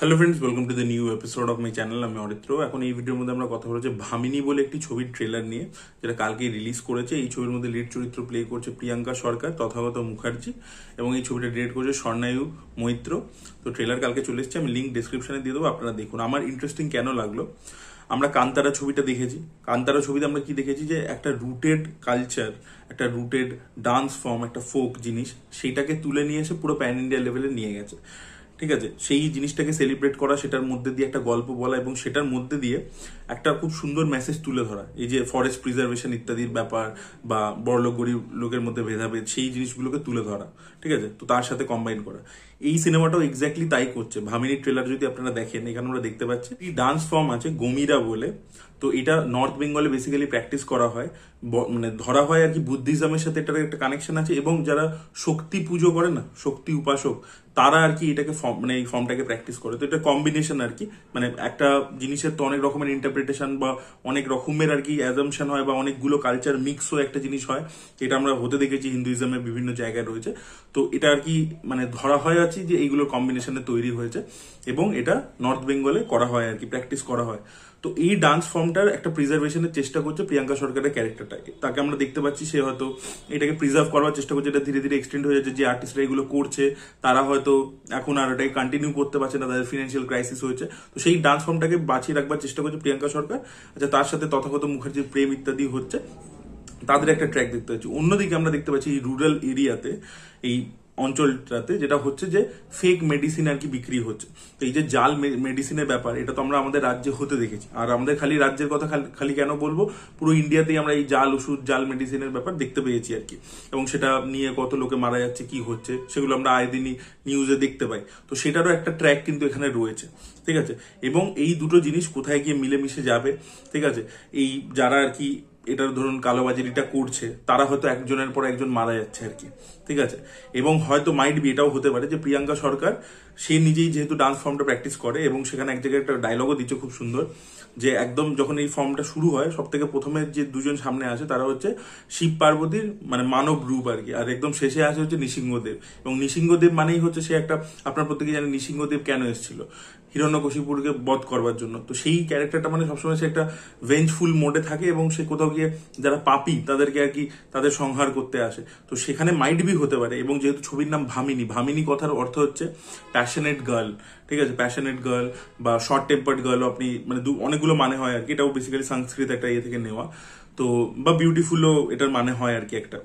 Hello friends, welcome to the new episode of my channel. আমি অরিত্র। এখন এই ভিডিওর মধ্যে আমরা কথা বলছি ভামিনী বলে একটি ছবির ট্রেলার নিয়ে, যেটা কালকে রিলিজ করেছে। এই ছবির মধ্যে লিড চরিত্র প্লে করছে প্রিয়াঙ্কা সরকার, তথাগত মুখার্জি, এবং এই ছবিটা ডিরেক্ট করছে স্বর্ণায়ু মৈত্র। তো ট্রেলার কালকে চলে এসেছে, আমি লিঙ্ক ডিসক্রিপশনে দিয়ে দেবো, আপনারা দেখুন। আমার ইন্টারেস্টিং কেন লাগলো, আমরা কান্তারা ছবিটা দেখেছি। কান্তারা ছবিতে আমরা কি দেখেছি, যে একটা রুটেড কালচার, একটা রুটেড ডান্স ফর্ম, একটা ফোক জিনিস, সেইটাকে তুলে নিয়ে এসে পুরো প্যান ইন্ডিয়া লেভেলে নিয়ে গেছে। ঠিক আছে, সেই জিনিসটাকে সেলিব্রেট করা, সেটার মধ্যে দিয়ে একটা গল্প বলা, এবং সেটার মধ্যে দিয়ে একটা খুব সুন্দর মেসেজ তুলে ধরা। এই যে ফরেস্ট প্রিজার্ভেশন ইত্যাদির ব্যাপার, বা বড়লোক গরিব লোকের মধ্যে ভেদাভেদ, সেই জিনিসগুলোকে তুলে ধরা। ঠিক আছে, তো তার সাথে কম্বাইন করা। এই সিনেমাটাও এক্স্যাক্টলি তাই করছে। ভামিনীর ট্রেলার যদি আপনারা দেখেন, এখানে আমরা দেখতে পাচ্ছি এই ডান্স ফর্ম আছে গমিরা বলে। তো এটা নর্থ বেঙ্গলে বেসিক্যালি প্র্যাকটিস করা হয়, মানে ধরা হয় আর কি। বুদ্ধিজমের সাথে এটার একটা কানেকশন আছে, এবং যারা শক্তি পুজো করে না, শক্তি উপাসক, তারা আর কি এটাকে মানে এই ফর্মটাকে প্র্যাকটিস করে। তো এটা কম্বিনেশন আর কি, মানে একটা জিনিসের তো অনেক রকমের ইন্টারপ্রিটেশন বা অনেক রকমের আর কি অ্যাজাম্পশন হয়, বা অনেকগুলো কালচার মিক্স হয়ে একটা জিনিস হয়, যেটা আমরা হতে দেখেছি হিন্দুইজমের বিভিন্ন জায়গায় রয়েছে। তো এটা আর কি মানে ধরা হয় আছে যে এইগুলোর কম্বিনেশনে তৈরি হয়েছে, এবং এটা নর্থ বেঙ্গলে করা হয় আর কি, প্র্যাকটিস করা হয়। তো এই ডান্স ফর্মটার একটা প্রিজার্ভেশনের চেষ্টা করছে প্রিয়াঙ্কা সরকারের ক্যারেক্টারটাকে। তাকে আমরা দেখতে পাচ্ছি, সে হয়তো এটাকে প্রিজার্ভ করার চেষ্টা করছে। এটা ধীরে ধীরে এক্সটেন্ড হয়ে যাচ্ছে, যে আর্টিস্টরা এগুলো করছে তারা হয়তো এখন আর এটাকে কন্টিনিউ করতে পারছে না, তাদের ফিনান্সিয়াল ক্রাইসিস হয়েছে। তো সেই ডান্স ফর্মটাকে বাঁচিয়ে রাখবার চেষ্টা করছে প্রিয়াঙ্কা সরকার। আচ্ছা, তার সাথে তথাগত মুখার্জির প্রেম ইত্যাদি হচ্ছে, তাদের একটা ট্র্যাক দেখতে পাচ্ছি। অন্যদিকে আমরা দেখতে পাচ্ছি এই রুরাল এরিয়াতে, এই অঞ্চলটাতে যেটা হচ্ছে যে ফেক মেডিসিন আর কি বিক্রি হচ্ছে। তো এই যে জাল মেডিসিনের ব্যাপার, এটা তো আমরা আমাদের রাজ্যে হতে দেখেছি। আর আমাদের খালি রাজ্যের কথা খালি কেন বলবো, পুরো ইন্ডিয়াতেই আমরা এই জাল ওষুধ, জাল মেডিসিনের ব্যাপার দেখতে পেয়েছি আর কি। এবং সেটা নিয়ে কত লোকে মারা যাচ্ছে, কি হচ্ছে, সেগুলো আমরা আয় দিনই নিউজে দেখতে পাই। তো সেটারও একটা ট্র্যাক কিন্তু এখানে রয়েছে। ঠিক আছে, এবং এই দুটো জিনিস কোথায় গিয়ে মিলেমিশে যাবে, ঠিক আছে, এই যারা আর কি এটার ধরুন কালোবাজারিটা করছে, তারা হয়তো একজনের পর একজন মারা যাচ্ছে আর কি। ঠিক আছে, এবং হয়তো মাইট বি এটাও হতে পারে যে প্রিয়াঙ্কা সরকার, সে নিজেই যেহেতু ডান্স ফর্মটা প্র্যাকটিস করে, এবং সেখানে এক জায়গায় একটা ডায়লগও দিচ্ছে খুব সুন্দর, যে একদম যখন এই ফর্মটা শুরু হয়, সব থেকে প্রথমে যে দুজন সামনে আসে তারা হচ্ছে শিব পার্বতীর মানে মানব রূপ আর কি, আর একদম শেষে আসে হচ্ছে নৃসিংহদেব। এবং নৃসিংহদেব মানেই হচ্ছে সে একটা, আপনার প্রত্যেকে জানেন নৃসিংহদেব কেন এসেছিল, হিরণ্যকশিপুরকে বধ করবার জন্য। তো সেই ক্যারেক্টারটা মানে সবসময় সে একটা ভেঞ্জফুল মোডে থাকে, এবং সে কোথাও গিয়ে যারা পাপী তাদেরকে আর কি তাদের সংহার করতে আসে। তো সেখানে মাইট বি হতে পারে। এবং যেহেতু ছবির নাম ভামিনী, ভামিনী কথার অর্থ হচ্ছে প্যাশনেট গার্ল। ঠিক আছে, প্যাশনেট গার্ল বা শর্ট টেম্পার্ড গার্ল, আপনি মানে অনেকগুলো মানে হয় আর কি। এটাও বেসিক্যালি সংস্কৃত একটা ইয়ে থেকে নেওয়া। তো বা বিউটিফুলও এটার মানে হয় আর কি একটা।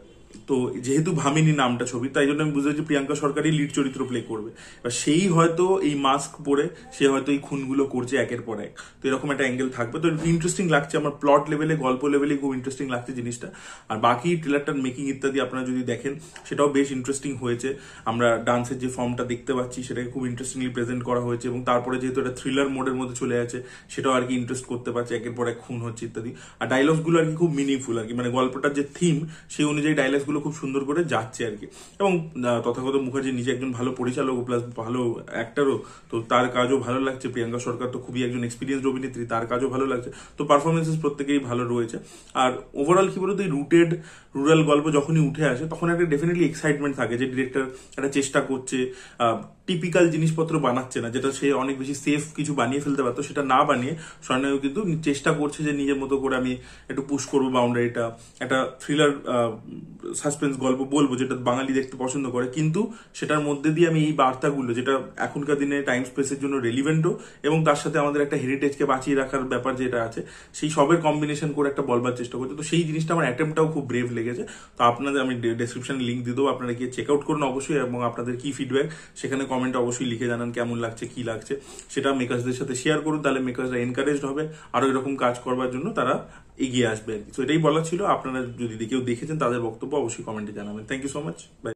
তো যেহেতু ভামিনী নামটা ছবি, তাই জন্য আমি বুঝতে পারছি প্রিয়াঙ্কা সরকারই লিড চরিত্র প্লে করবে। এবার সেই হয়তো এই মাস্ক পরে সে হয়তো এই খুনগুলো করছে একের পর এক। তো এরকম একটা অ্যাঙ্গেল থাকবে। তো ইন্টারেস্টিং লাগছে আমার, প্লট লেভেলে, গল্প লেভেলে খুব ইন্টারেস্টিং লাগছে জিনিসটা। আর বাকি ট্রেলারটার মেকিং ইত্যাদি আপনারা যদি দেখেন, সেটাও বেশ ইন্টারেস্টিং হয়েছে। আমরা ডান্সের যে ফর্মটা দেখতে পাচ্ছি, সেটাকে খুব ইন্টারেস্টিংলি প্রেজেন্ট করা হয়েছে। এবং তারপরে যেহেতু এটা থ্রিলার মোডের মধ্যে চলে আছে, সেটাও আর কি ইন্টারেস্ট করতে পারছে, একের পর এক খুন হচ্ছে ইত্যাদি। আর ডায়লগস গুলো আর কি খুব মিনিংফুল আর কি, মানে গল্পটার যে থিম, সেই অনুযায়ী ডায়লগস গুলো খুব সুন্দর করে যাচ্ছে আর কি। এবং তথাগত মুখার্জি নিজে একজন ভালো পরিচালক, প্লাস ভালো অ্যাক্টারও। তো তার কাজও ভালো লাগছে। প্রিয়াঙ্কা সরকার তো খুবই একজন এক্সপিরিয়েন্স অভিনেত্রী, তার কাজও ভালো লাগছে। তো পারফরমেন্সেস প্রত্যেকেই ভালো রয়েছে। আর ওভারঅল কি বলতো, এই রুটেড রুরাল গল্প যখনই উঠে আসে, তখন একটা ডেফিনেটলি এক্সাইটমেন্ট থাকে যে ডিরেক্টর একটা চেষ্টা করছে, টিপিক্যাল জিনিসপত্র বানাচ্ছে না, যেটা সে অনেক বেশি সেফ কিছু বানিয়ে ফেলতে পারতো, সেটা না বানিয়ে স্বর্ণায়ু কিন্তু চেষ্টা করছে যে নিজের মতো করে আমি একটু পুশ করবো বাউন্ডারিটা, একটা থ্রিলার সাসপেন্স গল্প বলবো যেটা বাঙালি দেখতে পছন্দ করে, কিন্তু সেটার মধ্যে দিয়ে আমি এই বার্তাগুলো, যেটা এখনকার দিনে টাইম স্পেসের জন্য রেলিভেন্টও, এবং তার সাথে আমাদের একটা হেরিটেজকে বাঁচিয়ে রাখার ব্যাপার যেটা আছে, সেই সবের কম্বিনেশন করে একটা বলবার চেষ্টা করছে। তো সেই জিনিসটা আমার অ্যাটেম্পটাও খুব ব্রেভ লেগেছে। তো আপনাদের আমি ডেসক্রিপশনে লিঙ্ক দিয়ে দেবো, আপনারা গিয়ে চেক আউট করুন অবশ্যই। এবং আপনাদের কি ফিডব্যাক সেখানে কমেন্টে অবশ্যই লিখে জানান, কেমন লাগছে, কি লাগছে, সেটা মেকার্সদের সাথে শেয়ার করুন। তাহলে মেকার্সরা এনকারেজড হবে আরো এরকম কাজ করবার জন্য, তারা এগিয়ে আসবে আর কি। তো এটাই বলা ছিল। আপনারা যদি কেউ দেখেছেন, তাদের বক্তব্য অবশ্যই কমেন্টে জানাবেন। Thank you so much, by.